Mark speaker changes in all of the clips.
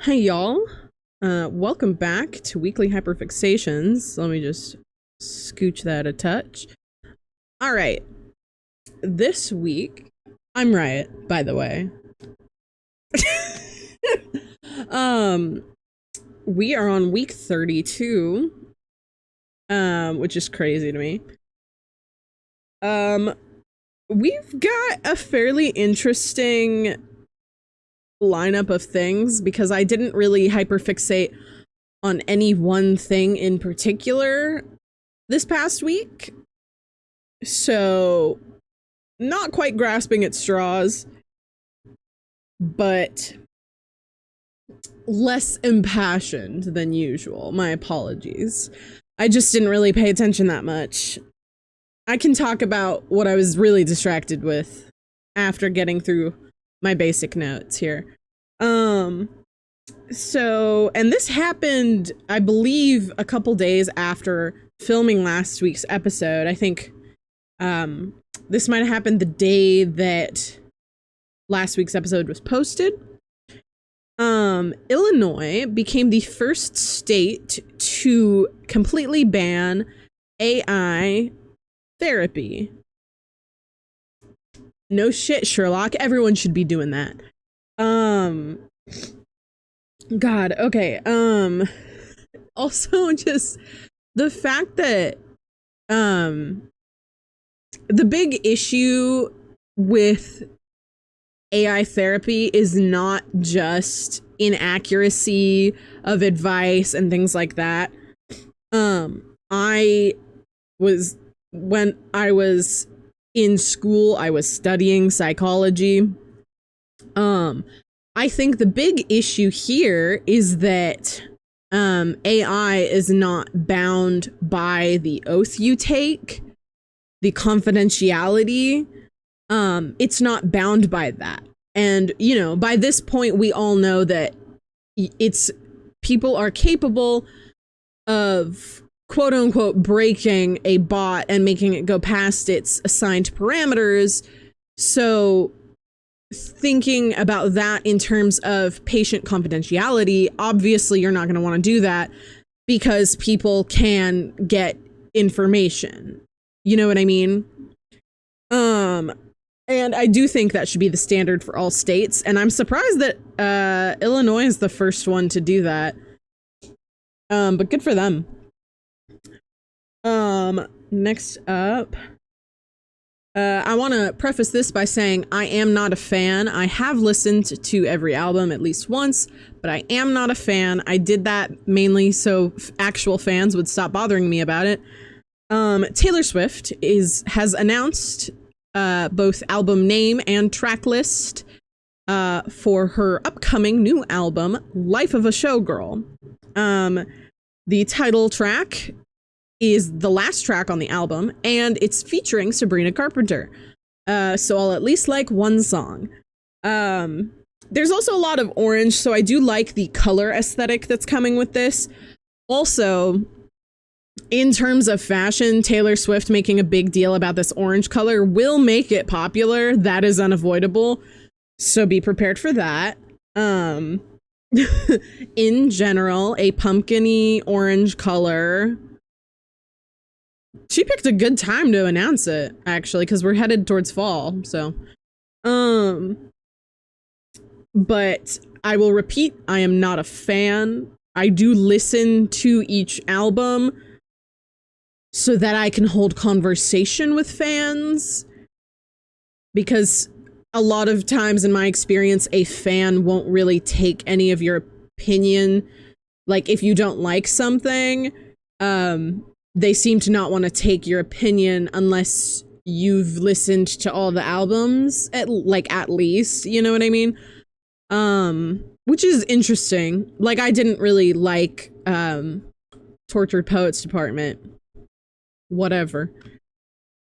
Speaker 1: Hey y'all, welcome back to Weekly Hyperfixations. Let me just scooch that a touch. All right, this week, I'm Riot, by the way. um, we are on week 32, which is crazy to me. We've got a fairly interesting lineup of things because I didn't really hyperfixate on any one thing in particular this past week. So, not quite grasping at straws, but less impassioned than usual. My apologies. I just didn't really pay attention that much. I can talk about what I was really distracted with after getting through my basic notes here. And this happened, I believe, a couple days after filming last week's episode. I think, this might have happened the day that last week's episode was posted. Illinois became the first state to completely ban AI therapy. No shit, Sherlock. Everyone should be doing that. God, okay. Also just the fact that, the big issue with AI therapy is not just inaccuracy of advice and things like that. When I was in school, I was studying psychology. I think the big issue here is that AI is not bound by the oath you take, the confidentiality. It's not bound by that. And, you know, by this point, we all know that people are capable of quote unquote breaking a bot and making it go past its assigned parameters. So thinking about that in terms of patient confidentiality, obviously you're not going to want to do that because people can get information. You know what I mean? And I do think that should be the standard for all states. And I'm surprised that Illinois is the first one to do that. But good for them. Next up, I want to preface this by saying I am not a fan. I have listened to every album at least once, but I am not a fan. I did that mainly so actual fans would stop bothering me about it. Taylor Swift has announced both album name and track list for her upcoming new album, Life of a Showgirl. The title track is the last track on the album, and it's featuring Sabrina Carpenter. So I'll at least like one song. There's also a lot of orange, so I do like the color aesthetic that's coming with this. Also, in terms of fashion, Taylor Swift making a big deal about this orange color will make it popular. That is unavoidable. So be prepared for that. In general, a pumpkin-y orange color. She picked a good time to announce it, actually, because we're headed towards fall, so. But I will repeat, I am not a fan. I do listen to each album so that I can hold conversation with fans, because a lot of times in my experience, a fan won't really take any of your opinion. Like, if you don't like something, they seem to not want to take your opinion unless you've listened to all the albums, at least, you know what I mean? Which is interesting. Like, I didn't really like, Tortured Poets Department. Whatever.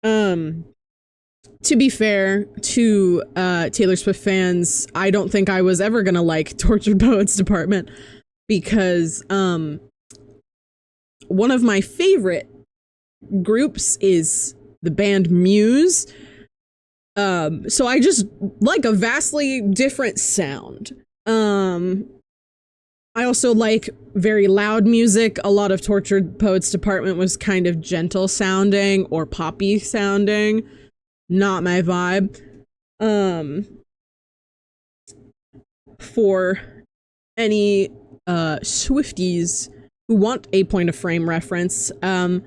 Speaker 1: To be fair to, Taylor Swift fans, I don't think I was ever gonna like Tortured Poets Department because, one of my favorite groups is the band Muse. So I just like a vastly different sound. I also like very loud music. A lot of Tortured Poets Department was kind of gentle sounding or poppy sounding. Not my vibe. For any Swifties who want a point of frame reference, I'm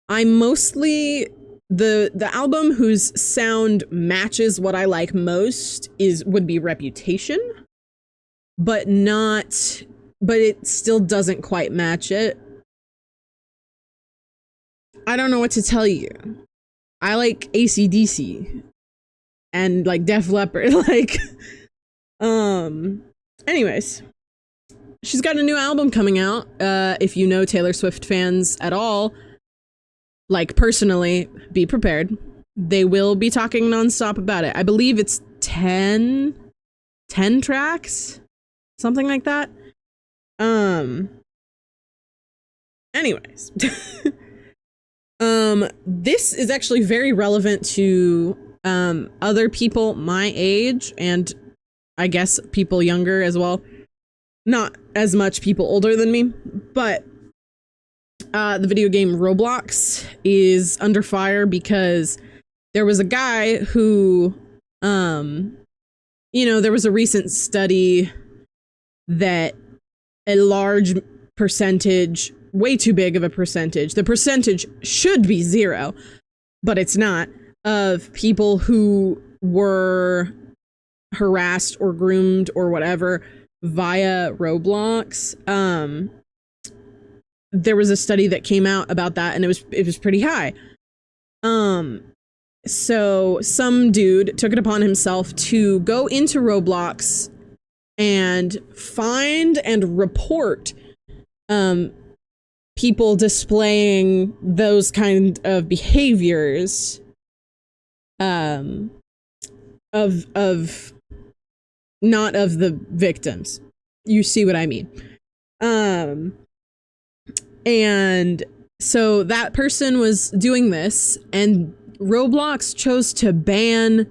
Speaker 1: mostly the album whose sound matches what I like most would be Reputation, but it still doesn't quite match it. I don't know what to tell you. I like AC/DC and like Def Leppard, like anyways, she's got a new album coming out. If you know Taylor Swift fans at all, like personally, be prepared. They will be talking nonstop about it. I believe it's 10 tracks, something like that. Anyways, this is actually very relevant to other people my age, and I guess people younger as well. Not as much people older than me, but the video game Roblox is under fire because there was a guy who, there was a recent study that a large percentage, way too big of a percentage, the percentage should be 0, but it's not, of people who were harassed or groomed or whatever via Roblox. There was a study that came out about that, and it was pretty high. So some dude took it upon himself to go into Roblox and find and report people displaying those kind of behaviors of not of the victims. You see what I mean? And so that person was doing this, and Roblox chose to ban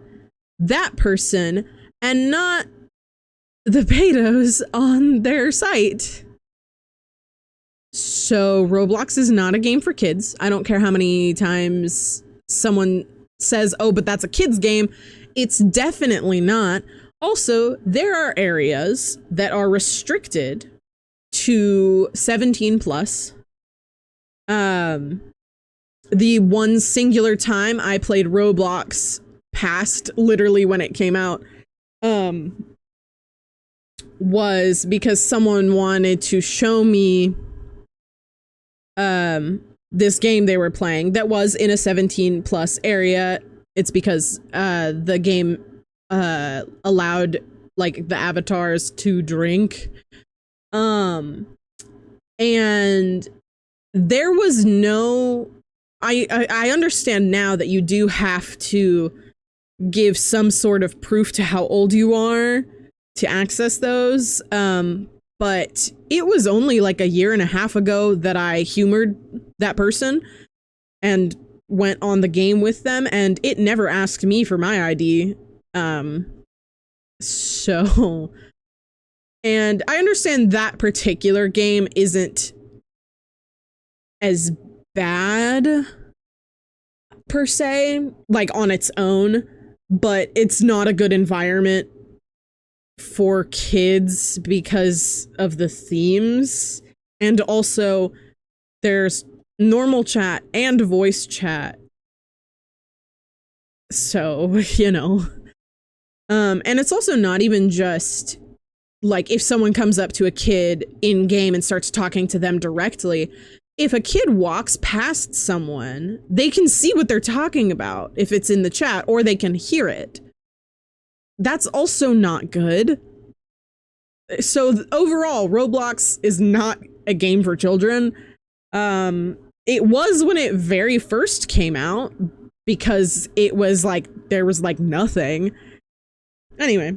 Speaker 1: that person and not the pedos on their site. So Roblox is not a game for kids. I don't care how many times someone says, oh, but that's a kid's game. It's definitely not. Also, there are areas that are restricted to 17 plus. The one singular time I played Roblox past literally when it came out, was because someone wanted to show me this game they were playing that was in a 17 plus area. It's because the game allowed like the avatars to drink, and there was no, I understand now that you do have to give some sort of proof to how old you are to access those, but it was only like a year and a half ago that I humored that person and went on the game with them, and it never asked me for my ID. So, and I understand that particular game isn't as bad per se, like on its own, but it's not a good environment for kids because of the themes. And also there's normal chat and voice chat. So, and it's also not even just like if someone comes up to a kid in game and starts talking to them directly. If a kid walks past someone, they can see what they're talking about if it's in the chat, or they can hear it. That's also not good. So overall, Roblox is not a game for children. It was when it very first came out, because it was like, there was like nothing. Anyway,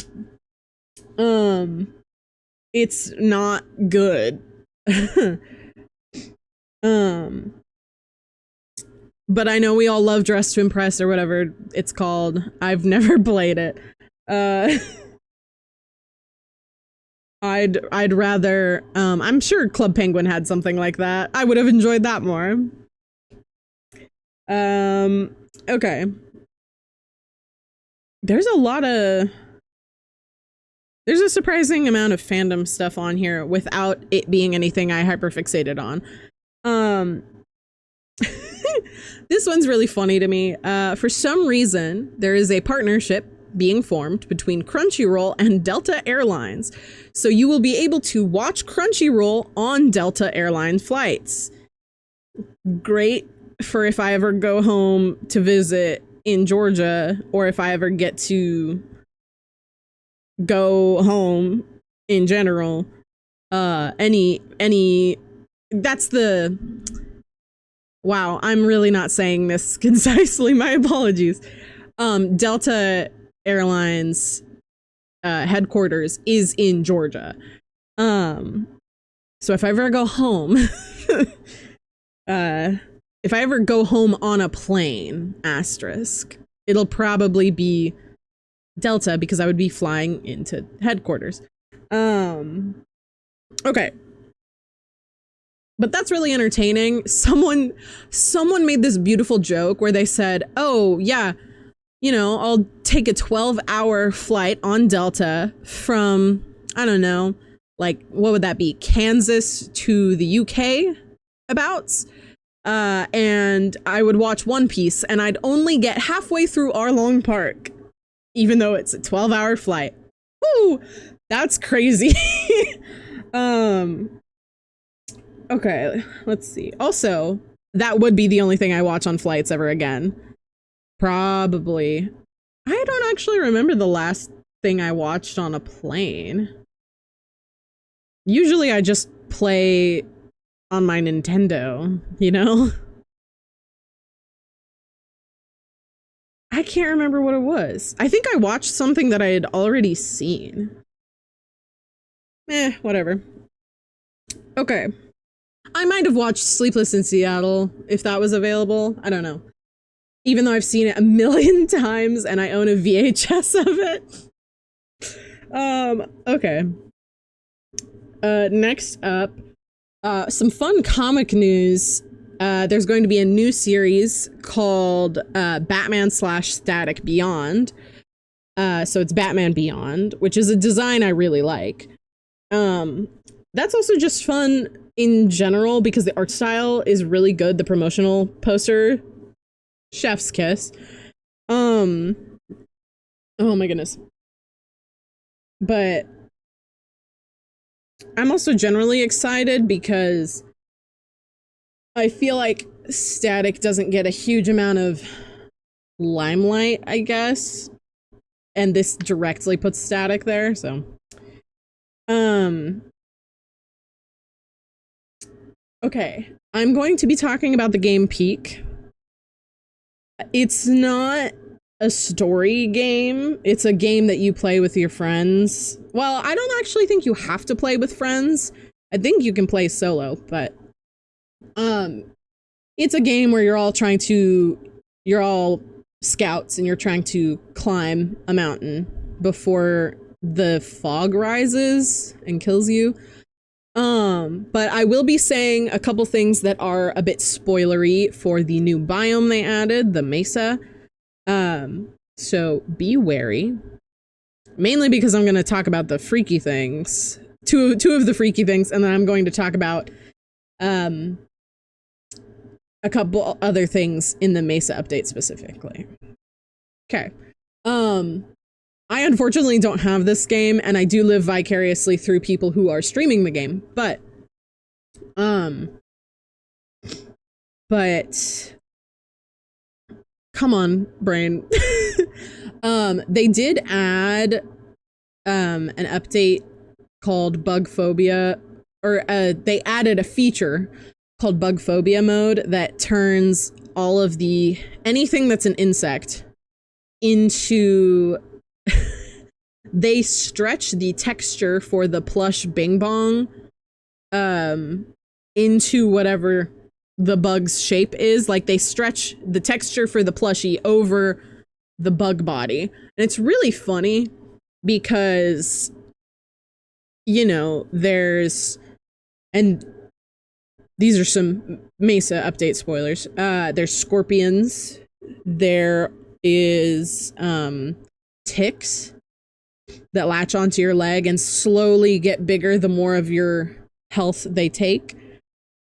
Speaker 1: it's not good. But I know we all love Dress to Impress or whatever it's called. I've never played it. I'd rather, I'm sure Club Penguin had something like that. I would have enjoyed that more. Okay. There's a surprising amount of fandom stuff on here without it being anything I hyperfixated on. This one's really funny to me. For some reason, there is a partnership being formed between Crunchyroll and Delta Airlines. So you will be able to watch Crunchyroll on Delta Airlines flights. Great for if I ever go home to visit in Georgia, or if I ever get to go home in general. That's the... Wow, I'm really not saying this concisely. My apologies. Delta Airlines headquarters is in Georgia. So if I ever go home, if I ever go home on a plane, asterisk, it'll probably be Delta because I would be flying into headquarters. Okay. But that's really entertaining. Someone made this beautiful joke where they said, oh, yeah, you know, I'll take a 12-hour flight on Delta from, I don't know, like, what would that be? Kansas to the UK, abouts. And I would watch One Piece, and I'd only get halfway through Arlong Park, even though it's a 12-hour flight. Woo! That's crazy. Okay, let's see. Also, that would be the only thing I watch on flights ever again. Probably. I don't actually remember the last thing I watched on a plane. Usually I just play on my Nintendo, you know? I can't remember what it was. I think I watched something that I had already seen. Whatever. Okay. I might have watched Sleepless in Seattle if that was available. I don't know. Even though I've seen it a million times and I own a VHS of it. Okay. Next up, some fun comic news. There's going to be a new series called Batman/Static Beyond. So it's Batman Beyond, which is a design I really like. That's also just fun in general because the art style is really good. The promotional poster, chef's kiss. Oh my goodness. But I'm also generally excited because I feel like Static doesn't get a huge amount of limelight, I guess. And this directly puts Static there, so. Okay, I'm going to be talking about the game Peak. It's not a story game. It's a game that you play with your friends. Well, I don't actually think you have to play with friends. I think you can play solo, but it's a game where you're all scouts and you're trying to climb a mountain before the fog rises and kills you. But I will be saying a couple things that are a bit spoilery for the new biome they added, the Mesa. So be wary. Mainly because I'm going to talk about the freaky things. Two of the freaky things, and then I'm going to talk about a couple other things in the Mesa update specifically. Okay. I unfortunately don't have this game, and I do live vicariously through people who are streaming the game, but come on, brain. They did add an update called Bug Phobia, or they added a feature called Bug Phobia mode that turns all of anything that's an insect into they stretch the texture for the plush Bing Bong into whatever the bug's shape is. Like, they stretch the texture for the plushie over the bug body. And it's really funny because you know, and these are some Mesa update spoilers. There's scorpions. There is ticks that latch onto your leg and slowly get bigger the more of your health they take.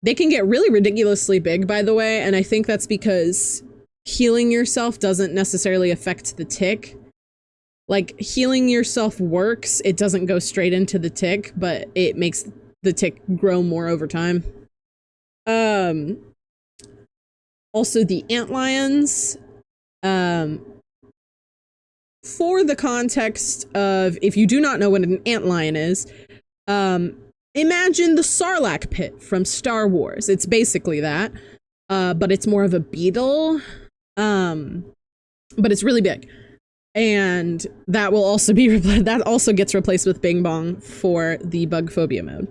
Speaker 1: They can get really ridiculously big, by the way, and I think that's because healing yourself doesn't necessarily affect the tick. Like, healing yourself works, it doesn't go straight into the tick, but it makes the tick grow more over time. Also the antlions, for the context of, if you do not know what an antlion is, imagine the Sarlacc pit from Star Wars. It's basically that, but it's more of a beetle, but it's really big. And that will also be that also gets replaced with Bing Bong for the bug phobia mode.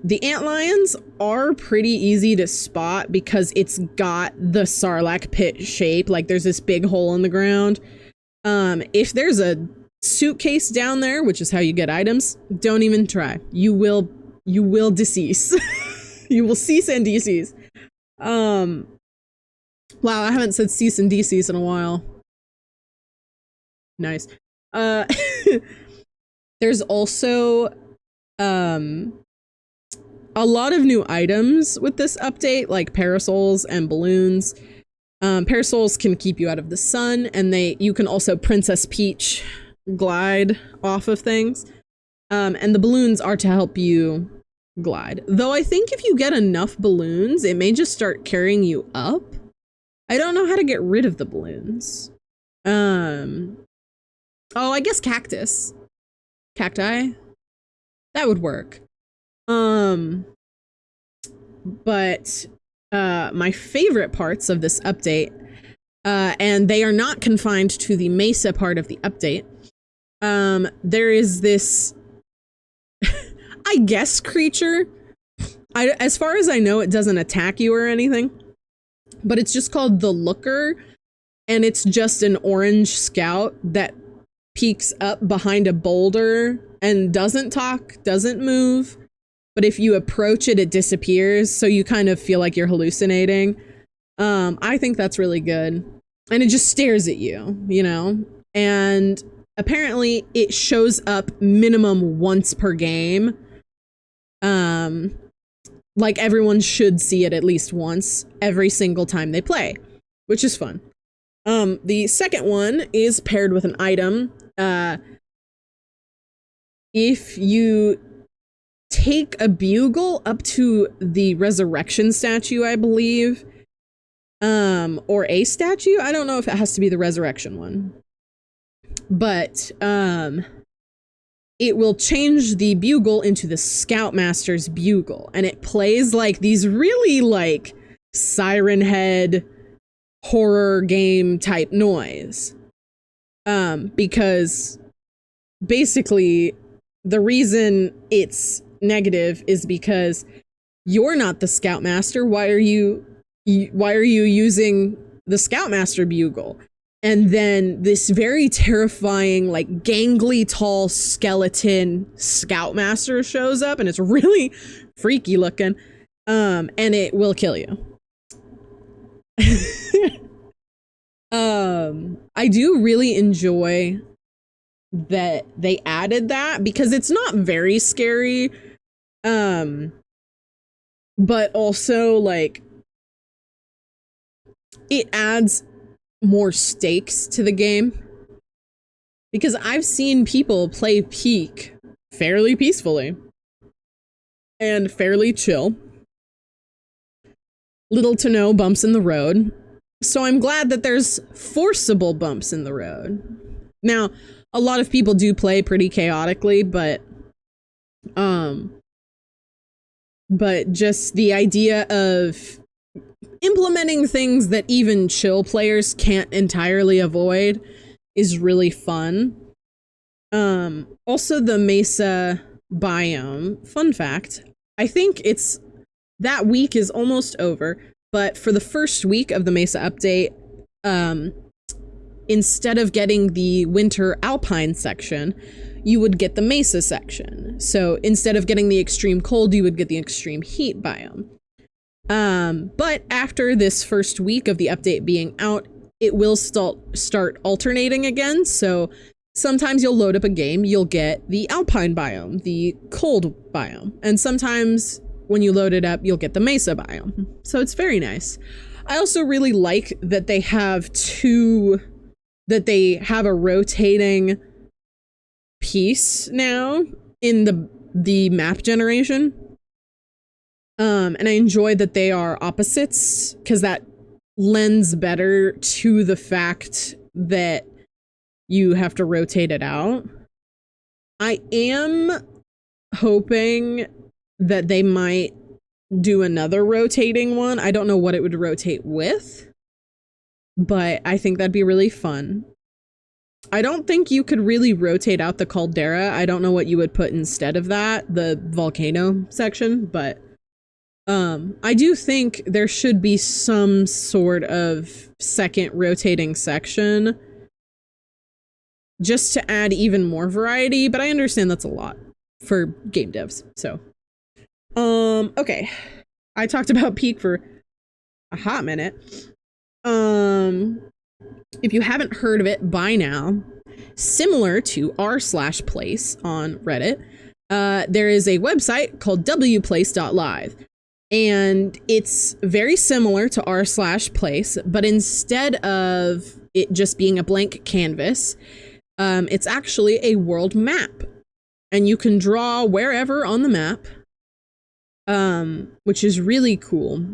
Speaker 1: The antlions are pretty easy to spot because it's got the Sarlacc pit shape. Like, there's this big hole in the ground. If there's a suitcase down there, which is how you get items, don't even try. You will decease. You will cease and decease. Wow, I haven't said cease and decease in a while. Nice. There's also a lot of new items with this update, like parasols and balloons. Parasols can keep you out of the sun, and you can also Princess Peach glide off of things. And the balloons are to help you glide. Though I think if you get enough balloons, it may just start carrying you up. I don't know how to get rid of the balloons. Oh, I guess cactus. Cacti? That would work. But my favorite parts of this update, and they are not confined to the Mesa part of the update, there is this, I guess, creature. As far as I know, it doesn't attack you or anything, but it's just called the Looker, and it's just an orange scout that peeks up behind a boulder and doesn't talk, doesn't move. But if you approach it, it disappears, so you kind of feel like you're hallucinating. I think that's really good. And it just stares at you, you know? And apparently it shows up minimum once per game. Like, everyone should see it at least once every single time they play, which is fun. The second one is paired with an item. If you take a bugle up to the resurrection statue, I believe, or a statue. I don't know if it has to be the resurrection one, but it will change the bugle into the Scoutmaster's bugle, and it plays like these really like siren head horror game type noise. Because basically the reason it's negative is because you're not the Scoutmaster. Why are you using the Scoutmaster bugle? And then this very terrifying, like, gangly tall skeleton Scoutmaster shows up, and it's really freaky looking, and it will kill you. I do really enjoy that they added that, because it's not very scary, but also, like, it adds more stakes to the game, because I've seen people play Peak fairly peacefully and fairly chill, little to no bumps in the road. So I'm glad that there's forcible bumps in the road. Now, a lot of people do play pretty chaotically, but just the idea of implementing things that even chill players can't entirely avoid is really fun. Also the Mesa biome, fun fact, I think that week is almost over, but for the first week of the Mesa update, instead of getting the winter alpine section, you would get the mesa section. So instead of getting the extreme cold, you would get the extreme heat biome. But after this first week of the update being out, it will start alternating again. So sometimes you'll load up a game, you'll get the alpine biome, the cold biome. And sometimes when you load it up, you'll get the mesa biome. So it's very nice. I also really like that they have a rotating piece now in the map generation. And I enjoy that they are opposites, because that lends better to the fact that you have to rotate it out. I am hoping that they might do another rotating one. I don't know what it would rotate with, but I think that'd be really fun. I don't think you could really rotate out the caldera. I don't know what you would put instead of that, the volcano section, but I do think there should be some sort of second rotating section just to add even more variety, but I understand that's a lot for game devs. So, okay. I talked about Peak for a hot minute. If you haven't heard of it by now, similar to r/place on Reddit, there is a website called wplace.live. And it's very similar to r/place, but instead of it just being a blank canvas, it's actually a world map. And you can draw wherever on the map, which is really cool.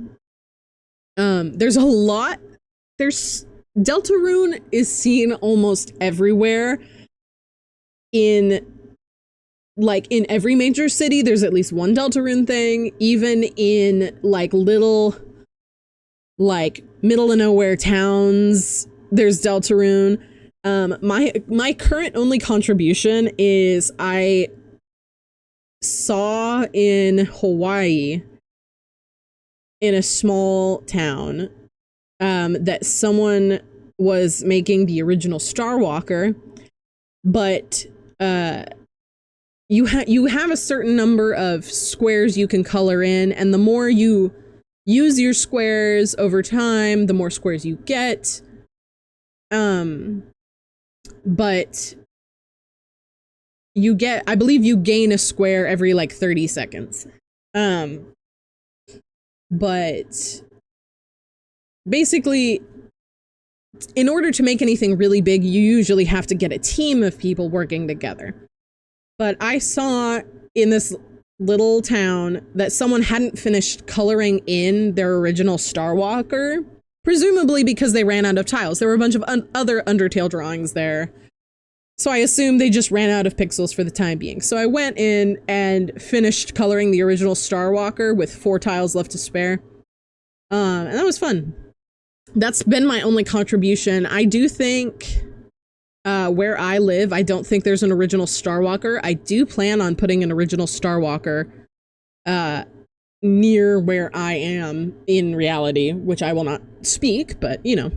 Speaker 1: There's a lot. Deltarune is seen almost everywhere. In every major city, there's at least one Deltarune thing. Even in little middle of nowhere towns, there's Deltarune. My current only contribution is I saw in Hawaii, in a small town, that someone was making the original Star Walker, but you have a certain number of squares you can color in, and the more you use your squares over time, the more squares you get. But I believe you gain a square every 30 seconds. But basically, in order to make anything really big, you usually have to get a team of people working together. But I saw in this little town that someone hadn't finished coloring in their original Star Walker, presumably because they ran out of tiles. There were a bunch of other Undertale drawings there. So I assume they just ran out of pixels for the time being. So I went in and finished coloring the original Star Walker with 4 tiles left to spare. And that was fun. That's been my only contribution. I do think where I live, I don't think there's an original Star Walker. I do plan on putting an original Star Walker near where I am in reality, which I will not speak, but you know.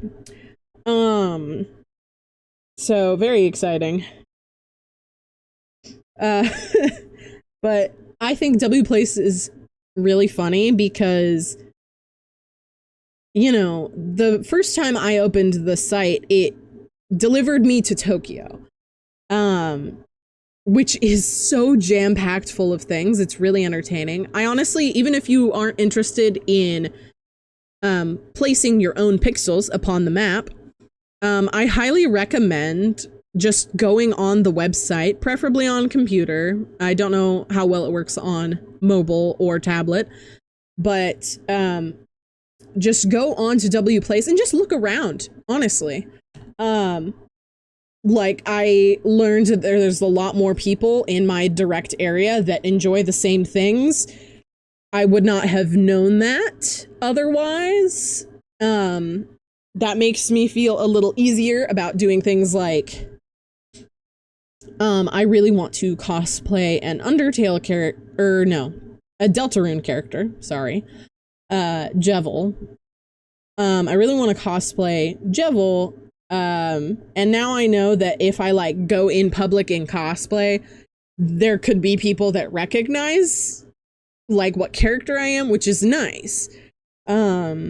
Speaker 1: So very exciting. But I think wplace is really funny because, you know, the first time I opened the site, it delivered me to Tokyo, which is so jam-packed full of things. It's really entertaining. I honestly, even if you aren't interested in placing your own pixels upon the map, I highly recommend just going on the website, preferably on computer. I don't know how well it works on mobile or tablet, but just go on to wplace and just look around, honestly. Like, I learned that there's a lot more people in my direct area that enjoy the same things. I would not have known that otherwise. That makes me feel a little easier about doing things like, I really want to cosplay an Undertale character, a Deltarune character, sorry, Jevil. I really want to cosplay Jevil And now I know that if I like go in public in cosplay, there could be people that recognize like what character I am, which is nice. So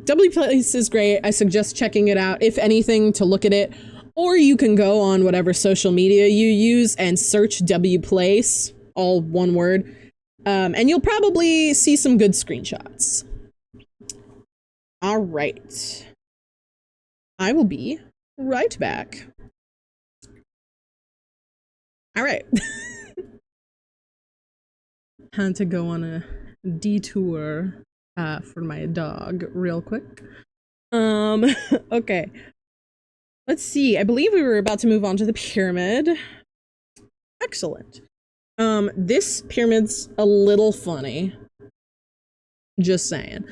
Speaker 1: wplace is great. I suggest checking it out, if anything, to look at it. Or you can go on whatever social media you use and search wplace, all one word, and you'll probably see some good screenshots. All right. I will be right back. All right. Had to go on a detour for my dog real quick. Okay. Let's see. I believe we were about to move on to the pyramid. Excellent. This pyramid's a little funny. Just saying.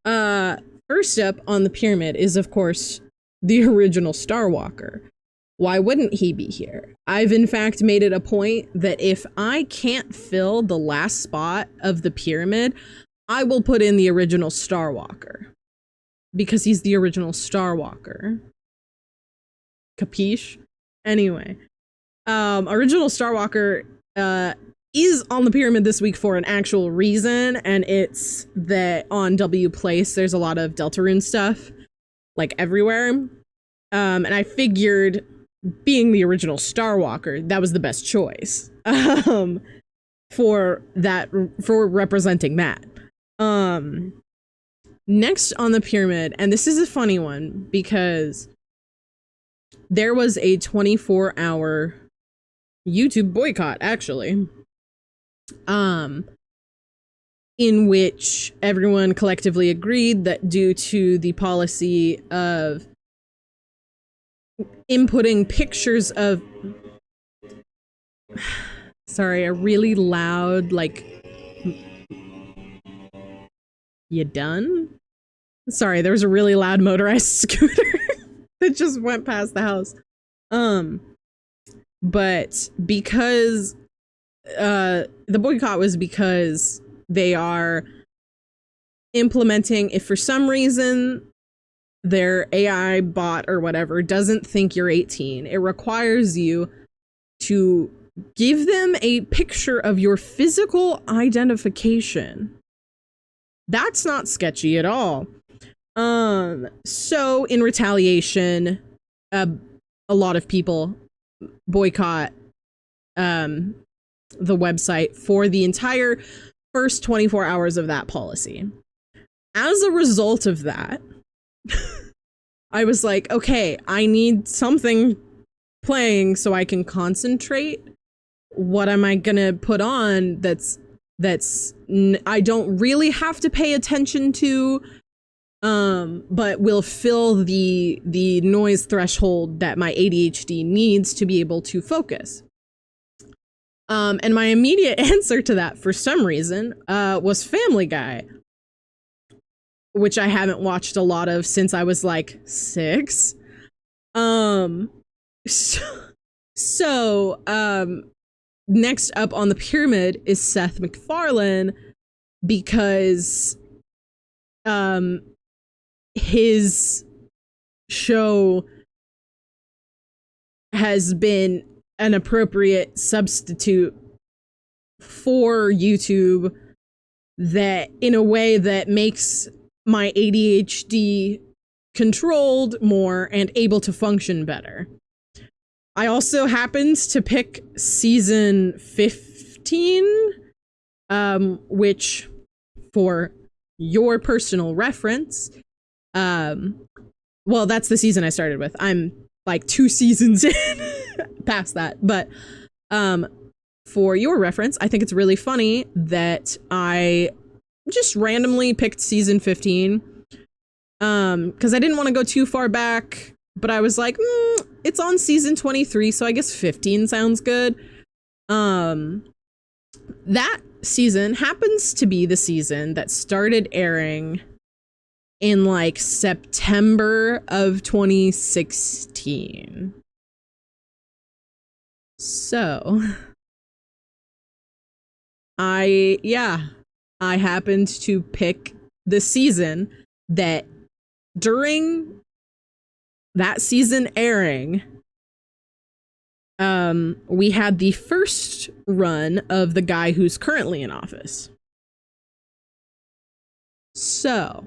Speaker 1: First up on the pyramid is, of course, the original Starwalker. Why wouldn't he be here? I've in fact made it a point that if I can't fill the last spot of the pyramid, I will put in the original Starwalker. Because he's the original Starwalker. Capiche? Anyway. Original Starwalker is on the pyramid this week for an actual reason, and it's that on wplace there's a lot of Deltarune stuff, like everywhere. And I figured, being the original Starwalker, that was the best choice for representing that. Next on the pyramid, and this is a funny one because there was a 24-hour YouTube boycott, actually, in which everyone collectively agreed that due to the policy of inputting pictures of sorry, a really loud, like, you done? Sorry, there was a really loud motorized scooter that just went past the house. But because the boycott was because they are implementing, if for some reason their AI bot or whatever doesn't think you're 18, it requires you to give them a picture of your physical identification. That's not sketchy at all. So in retaliation, a lot of people boycott the website for the entire first 24 hours of that policy. As a result of that, I was like, okay, I need something playing so I can concentrate. What am I gonna put on that's I don't really have to pay attention to, but will fill the noise threshold that my ADHD needs to be able to focus. And my immediate answer to that, for some reason, was Family Guy, which I haven't watched a lot of since I was like 6. Next up on the pyramid is Seth MacFarlane, because his show has been an appropriate substitute for YouTube, that in a way that makes my ADHD controlled more and able to function better. I also happened to pick season 15, which, for your personal reference, well, that's the season I started with. I'm like 2 seasons in past that, but for your reference, I think it's really funny that I just randomly picked season 15, because I didn't want to go too far back, but I was like, it's on season 23, so I guess 15 sounds good. That season happens to be the season that started airing in like September of 2016. So I happened to pick the season that during that season airing, we had the first run of the guy who's currently in office. So,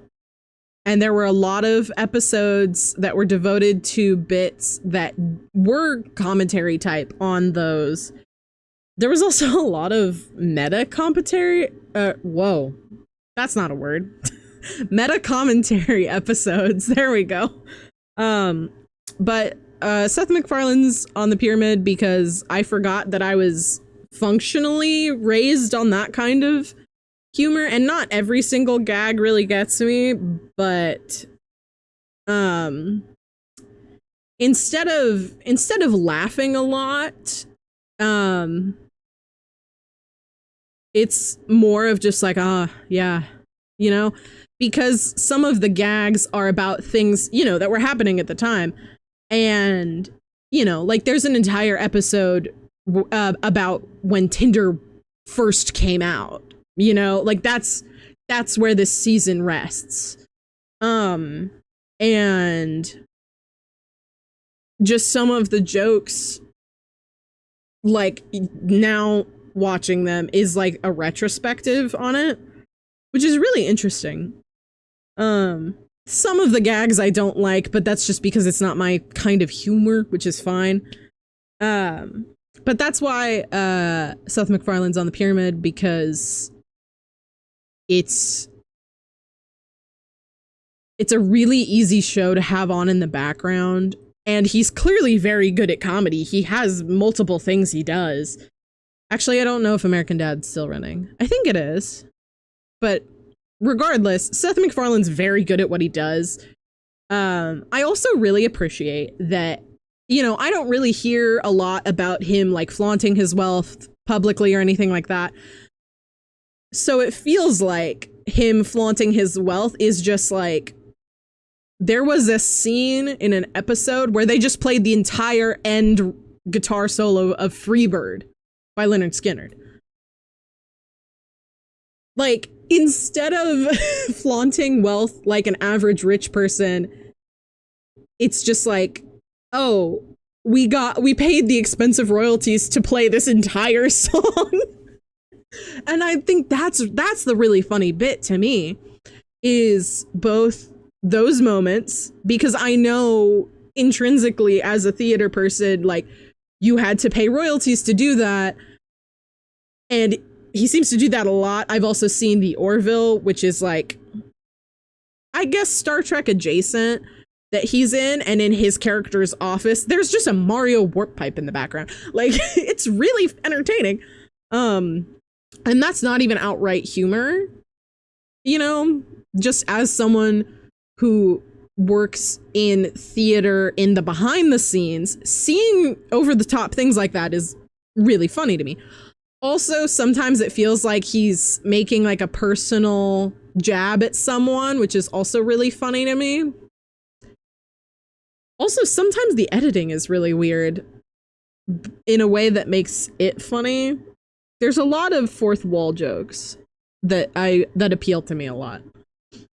Speaker 1: and there were a lot of episodes that were devoted to bits that were commentary type on those. There was also a lot of meta commentary. Whoa, that's not a word. Meta commentary episodes. There we go. But Seth MacFarlane's on the pyramid because I forgot that I was functionally raised on that kind of humor, and not every single gag really gets me, but instead of laughing a lot, it's more of just like, yeah, you know, because some of the gags are about things, you know, that were happening at the time. And, you know, like there's an entire episode about when Tinder first came out, you know, like that's where this season rests. And just some of the jokes, like now watching them is like a retrospective on it, which is really interesting. Some of the gags I don't like, but that's just because it's not my kind of humor, which is fine. But that's why Seth MacFarlane's on the pyramid, because it's a really easy show to have on in the background, and he's clearly very good at comedy. He has multiple things he does. Actually, I don't know if American Dad's still running. I think it is. But regardless, Seth MacFarlane's very good at what he does. I also really appreciate that, you know, I don't really hear a lot about him like flaunting his wealth publicly or anything like that. So it feels like him flaunting his wealth is just like, there was a scene in an episode where they just played the entire end guitar solo of Freebird by Lynyrd Skynyrd. Like, instead of flaunting wealth like an average rich person, it's just like, oh, we paid the expensive royalties to play this entire song. And I think that's the really funny bit to me, is both those moments, because I know intrinsically as a theater person, like, you had to pay royalties to do that. And he seems to do that a lot. I've also seen the Orville, which is like, I guess Star Trek adjacent, that he's in, and in his character's office, there's just a Mario warp pipe in the background. Like, it's really entertaining. And that's not even outright humor, you know, just as someone who works in theater in the behind the scenes, seeing over the top things like that is really funny to me. Also, sometimes it feels like he's making like a personal jab at someone, which is also really funny to me. Also, sometimes the editing is really weird in a way that makes it funny. There's a lot of fourth wall jokes that appeal to me a lot.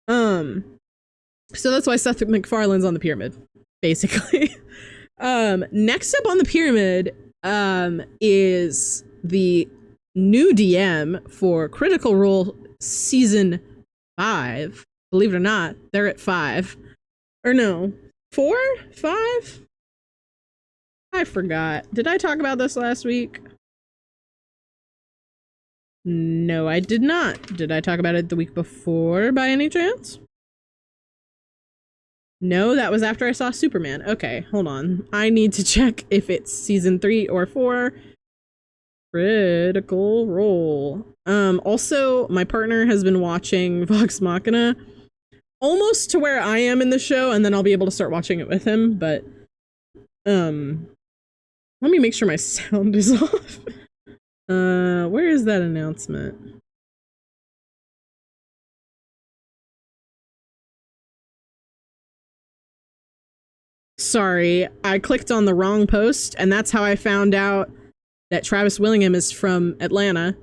Speaker 1: So that's why Seth MacFarlane's on the pyramid, basically. Next up on the pyramid is the new DM for Critical Role Season 5. Believe it or not, they're at 5. Or no, 4? 5? I forgot. Did I talk about this last week? No, I did not. Did I talk about it the week before by any chance? No, that was after I saw Superman. Okay, hold on. I need to check if it's season 3 or 4. Critical Role. Also, my partner has been watching Vox Machina almost to where I am in the show, and then I'll be able to start watching it with him, but let me make sure my sound is off. Where is that announcement? Sorry, I clicked on the wrong post, and that's how I found out that Travis Willingham is from Atlanta.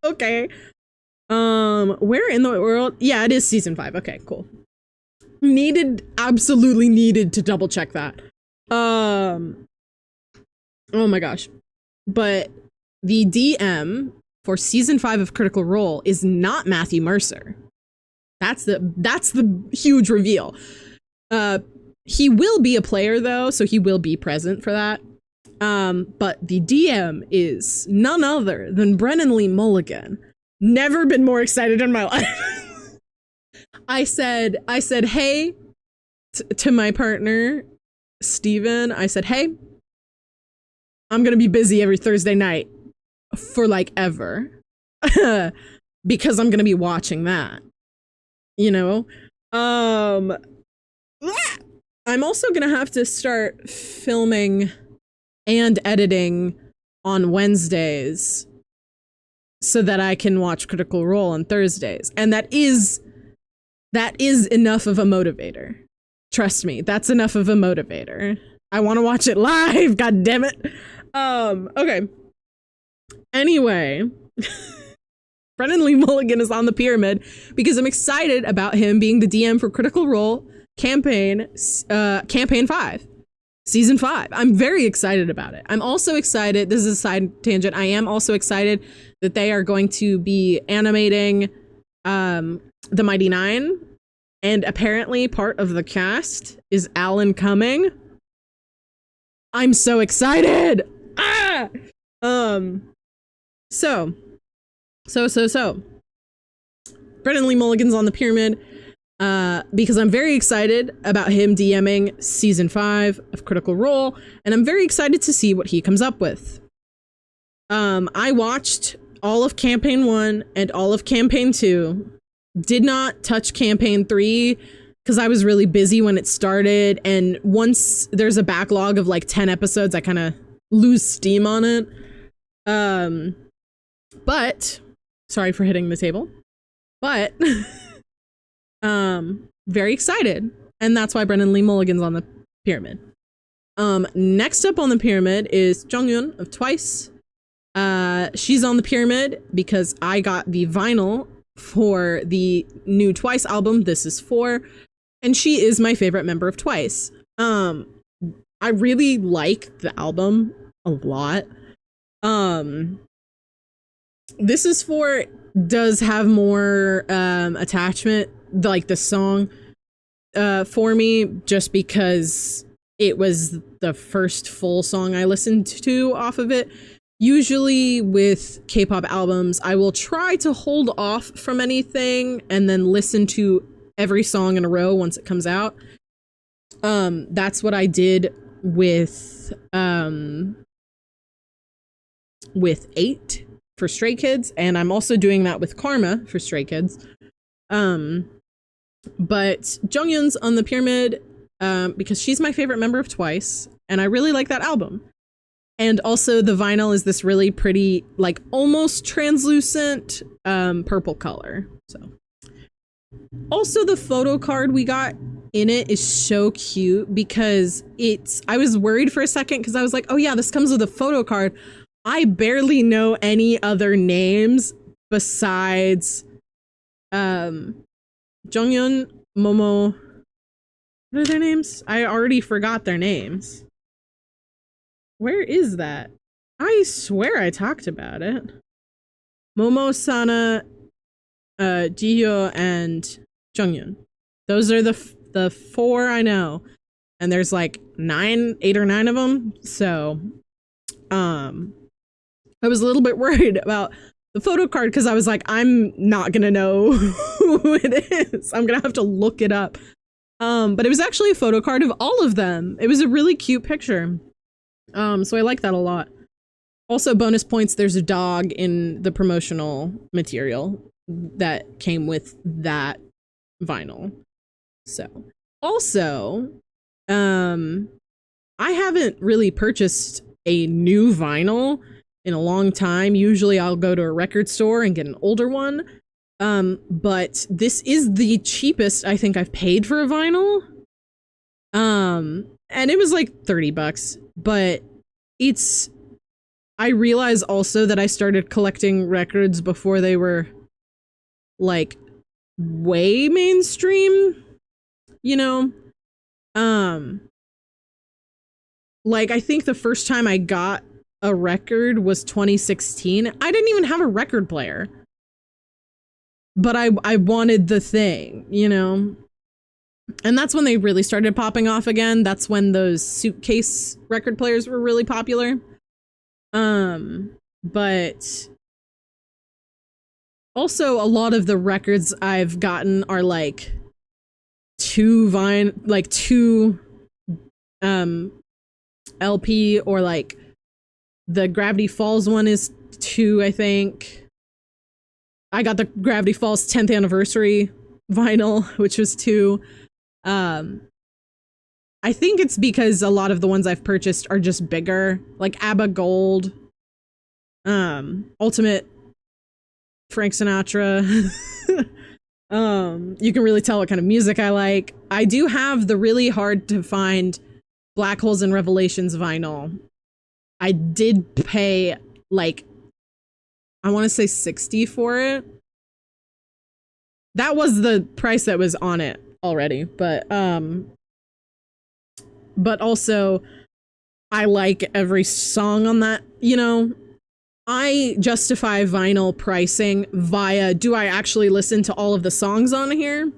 Speaker 1: Okay. Where in the world? Yeah, it is season 5. Okay, cool. Absolutely needed to double check that. Oh my gosh. But the DM for season 5 of Critical Role is not Matthew Mercer. That's the huge reveal. He will be a player though, so he will be present for that. But the DM is none other than Brennan Lee Mulligan. Never been more excited in my life. I said, hey, to my partner, Steven, I said, hey, I'm gonna be busy every Thursday night for like ever. Because I'm gonna be watching that. You know? I'm also gonna have to start filming and editing on Wednesdays so that I can watch Critical Role on Thursdays. And that is enough of a motivator. Trust me, that's enough of a motivator. I want to watch it live, god damn it. Okay. Anyway, Brennan Lee Mulligan is on the pyramid because I'm excited about him being the DM for Critical Role campaign 5. Season 5. I'm very excited about it. I'm also excited, this is a side tangent, I am also excited that they are going to be animating The Mighty Nine, and apparently part of the cast is Alan Cumming. I'm so excited! Ah! So. Brennan Lee Mulligan's on the pyramid. Because I'm very excited about him DMing season 5 of Critical Role, and I'm very excited to see what he comes up with. I watched all of campaign 1 and all of campaign 2. Did not touch campaign 3 because I was really busy when it started, and once there's a backlog of like 10 episodes, I kind of lose steam on it. But sorry for hitting the table. But very excited, and that's why Brennan Lee Mulligan's on the pyramid. Next up on the pyramid is Jonghyun of Twice. She's on the pyramid because I got the vinyl for the new Twice album, This Is 4, and she is my favorite member of Twice. I really like the album a lot. This Is 4 does have more attachment, like the song, for me, just because it was the first full song I listened to off of it. Usually with K-pop albums, I will try to hold off from anything and then listen to every song in a row once it comes out. That's what I did with 8 for Stray Kids, and I'm also doing that with Karma for Stray Kids. But Jonghyun's on the pyramid because she's my favorite member of Twice, and I really like that album. And also the vinyl is this really pretty, like almost translucent purple color. So also the photo card we got in it is so cute because I was worried for a second because I was like, oh yeah, this comes with a photo card. I barely know any other names besides Jonghyun, Momo. What are their names? I already forgot their names. Where is that? I swear I talked about it. Momo, Sana, Jihyo, and Jonghyun. Those are the 4 I know. And there's like 8 or 9 of them. So, I was a little bit worried about the photo card because I was like, I'm not gonna know who it is. I'm gonna have to look it up. But it was actually a photo card of all of them. It was a really cute picture. So I like that a lot. Also, bonus points, there's a dog in the promotional material that came with that vinyl. So, also, I haven't really purchased a new vinyl in a long time. Usually I'll go to a record store and get an older one. But this is the cheapest I think I've paid for a vinyl. And it was like $30, but I realize also that I started collecting records before they were like way mainstream, you know? Like, I think the first time I got a record was 2016. I didn't even have a record player. But I wanted the thing, you know? And that's when they really started popping off again. That's when those suitcase record players were really popular. But also a lot of the records I've gotten are like two LP, or like the Gravity Falls one is 2, I think. I got the Gravity Falls 10th anniversary vinyl, which was 2. I think it's because a lot of the ones I've purchased are just bigger, like ABBA Gold, Ultimate Frank Sinatra. You can really tell what kind of music I like. I do have the really hard to find Black Holes and Revelations vinyl. I did pay like, I want to say 60 for it. That was the price that was on it already, but also I like every song on that, you know. I justify vinyl pricing via, do I actually listen to all of the songs on here?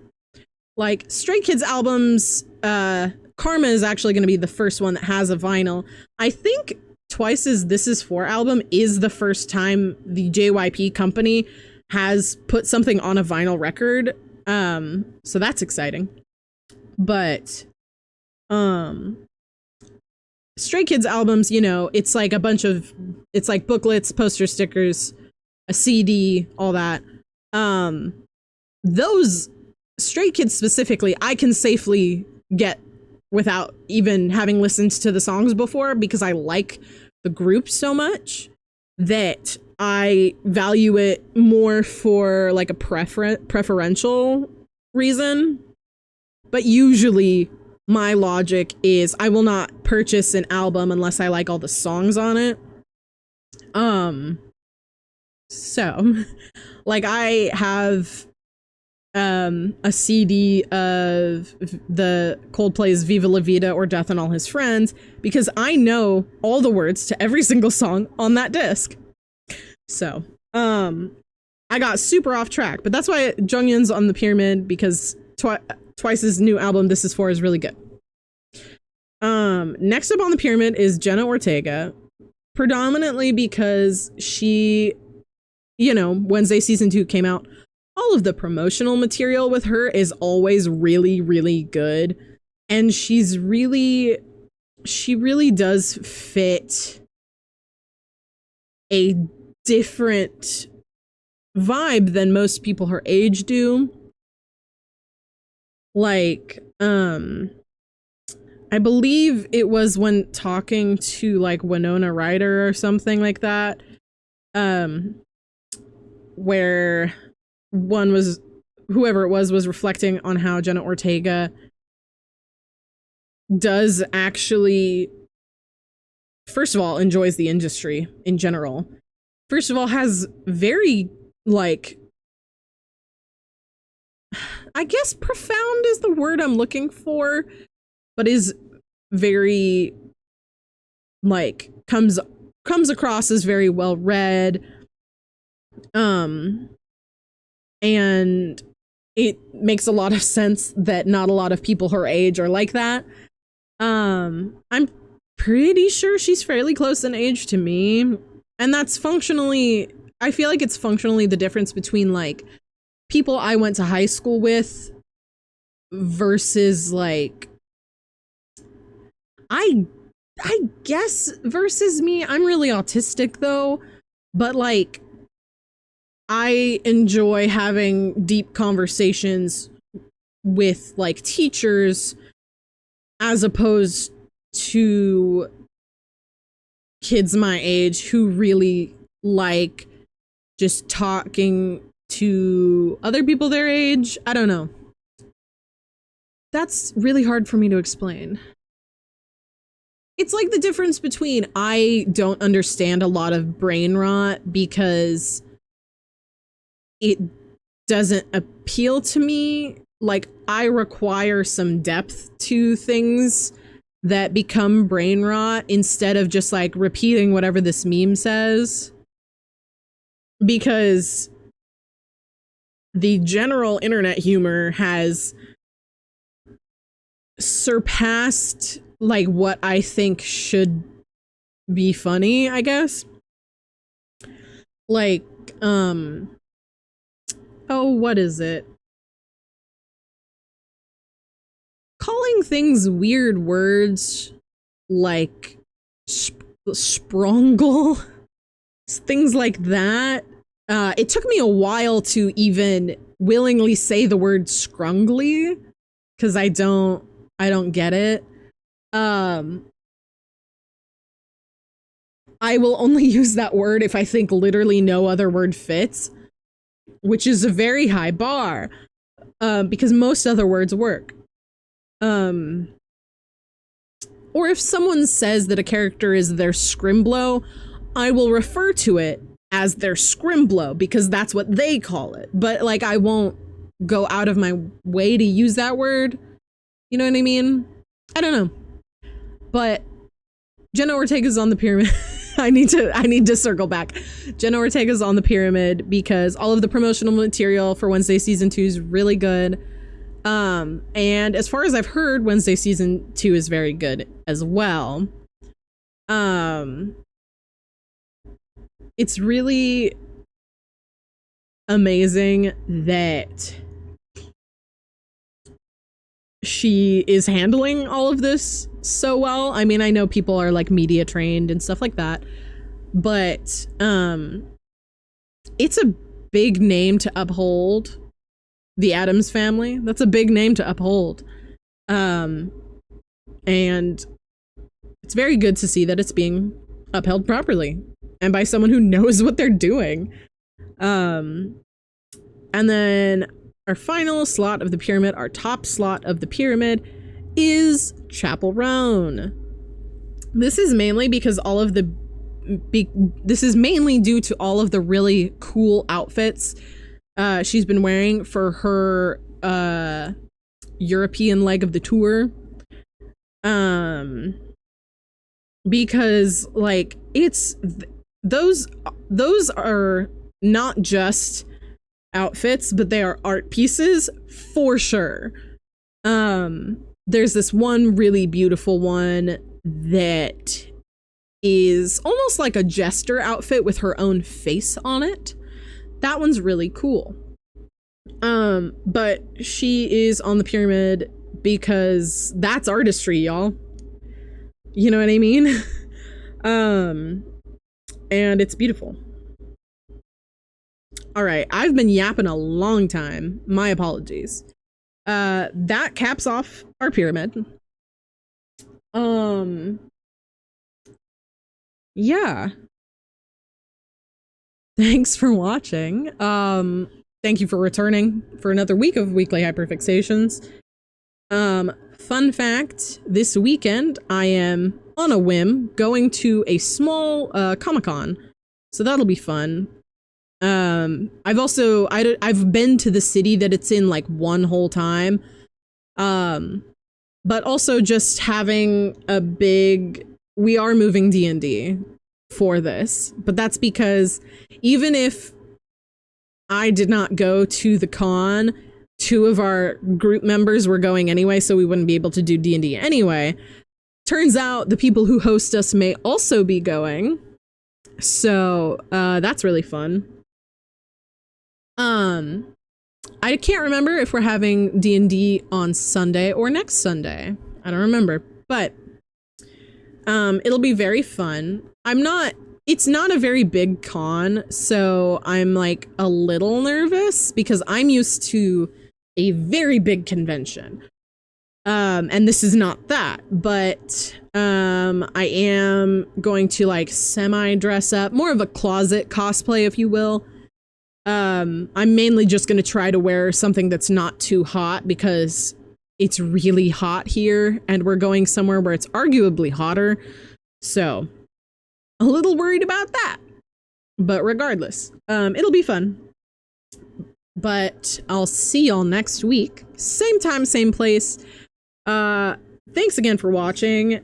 Speaker 1: Like Stray Kids albums, Karma is actually going to be the first one that has a vinyl. I think Twice's This Is 4 album is the first time the JYP company has put something on a vinyl record. So that's exciting. But Stray Kids albums, you know, it's like a bunch of, it's like booklets, poster stickers, a CD, all that. Those Stray Kids specifically, I can safely get without even having listened to the songs before, because I like the group so much that I value it more for like a preferential reason. But usually my logic is I will not purchase an album unless I like all the songs on it. So like I have a CD of the Coldplay's Viva La Vida or Death and All His Friends, because I know all the words to every single song on that disc. So, I got super off track, but that's why Jonghyun's on the pyramid, because Twice's new album, This Is 4, is really good. Next up on the pyramid is Jenna Ortega, predominantly because she, you know, Wednesday season 2 came out. All of the promotional material with her is always really, really good. And she really does fit a different vibe than most people her age do. Like, I believe it was when talking to like Winona Ryder or something like that, where whoever it was reflecting on how Jenna Ortega does actually, first of all, enjoys the industry in general. First of all, has very, like, I guess profound is the word I'm looking for, but is very, like, comes across as very well read. And it makes a lot of sense that not a lot of people her age are like that. I'm pretty sure she's fairly close in age to me. And that's functionally, I feel like it's functionally the difference between like people I went to high school with versus like, I guess versus me. I'm really autistic though, but like, I enjoy having deep conversations with like teachers as opposed to kids my age who really like just talking to other people their age. I don't know. That's really hard for me to explain. It's like the difference between I don't understand a lot of brain rot because it doesn't appeal to me, like, I require some depth to things that become brain rot instead of just like repeating whatever this meme says. Because the general internet humor has surpassed like what I think should be funny, I guess. Like, oh, what is it? Calling things weird words like sprongle, things like that. It took me a while to even willingly say the word scrungly because I don't get it. I will only use that word if I think literally no other word fits, which is a very high bar, because most other words work. Or if someone says that a character is their scrimblow, I will refer to it as their scrimblow because that's what they call it. But like, I won't go out of my way to use that word. You know what I mean? I don't know. But Jenna Ortega's on the pyramid. I need to circle back. Jenna Ortega's on the pyramid because all of the promotional material for Wednesday season 2 is really good. And as far as I've heard, Wednesday season 2 is very good as well. It's really amazing that she is handling all of this so well. I mean, I know people are like media trained and stuff like that, but it's a big name to uphold. The Addams Family, that's a big name to uphold. And it's very good to see that it's being upheld properly and by someone who knows what they're doing. And then our final slot of the pyramid, our top slot of the pyramid, is Chappell Roan. This is mainly because this is mainly due to all of the really cool outfits she's been wearing for her European leg of the tour. Because like those are not just outfits, but they are art pieces for sure. There's this one really beautiful one that is almost like a jester outfit with her own face on it. That one's really cool. But she is on the pyramid because that's artistry, y'all. You know what I mean? And it's beautiful. All right, I've been yapping a long time. My apologies. That caps off our pyramid. Yeah. Thanks for watching. Thank you for returning for another week of Weekly Hyperfixations. Fun fact, this weekend I am, on a whim, going to a small Comic-Con. So that'll be fun. I've been to the city that it's in like one whole time. But also just having we are moving D&D for this, but that's because even if I did not go to the con, 2 of our group members were going anyway, so we wouldn't be able to do D&D anyway. Turns out the people who host us may also be going, so that's really fun. I can't remember if we're having D&D on Sunday or next Sunday. I don't remember, but it'll be very fun. It's not a very big con, so I'm like a little nervous because I'm used to a very big convention. And this is not that, but I am going to like semi dress up, more of a closet cosplay, if you will. I'm mainly just going to try to wear something that's not too hot because it's really hot here and we're going somewhere where it's arguably hotter. So a little worried about that, but regardless, it'll be fun. But I'll see y'all next week. Same time, same place. Thanks again for watching.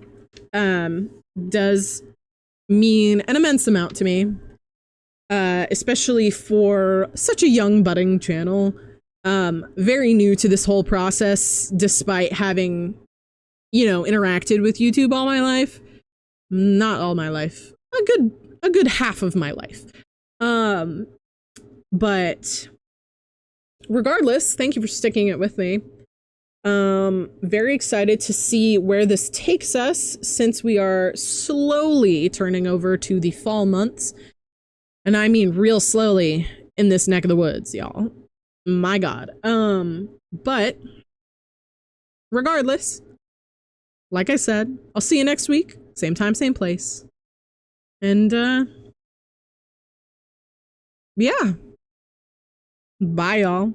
Speaker 1: Does mean an immense amount to me. Especially for such a young budding channel. Very new to this whole process, despite having, you know, interacted with YouTube all my life. Not all my life. A good half of my life. But regardless, thank you for sticking it with me. Very excited to see where this takes us, since we are slowly turning over to the fall months. And I mean real slowly in this neck of the woods, y'all. My God. But regardless, like I said, I'll see you next week. Same time, same place. And, yeah. Bye, y'all.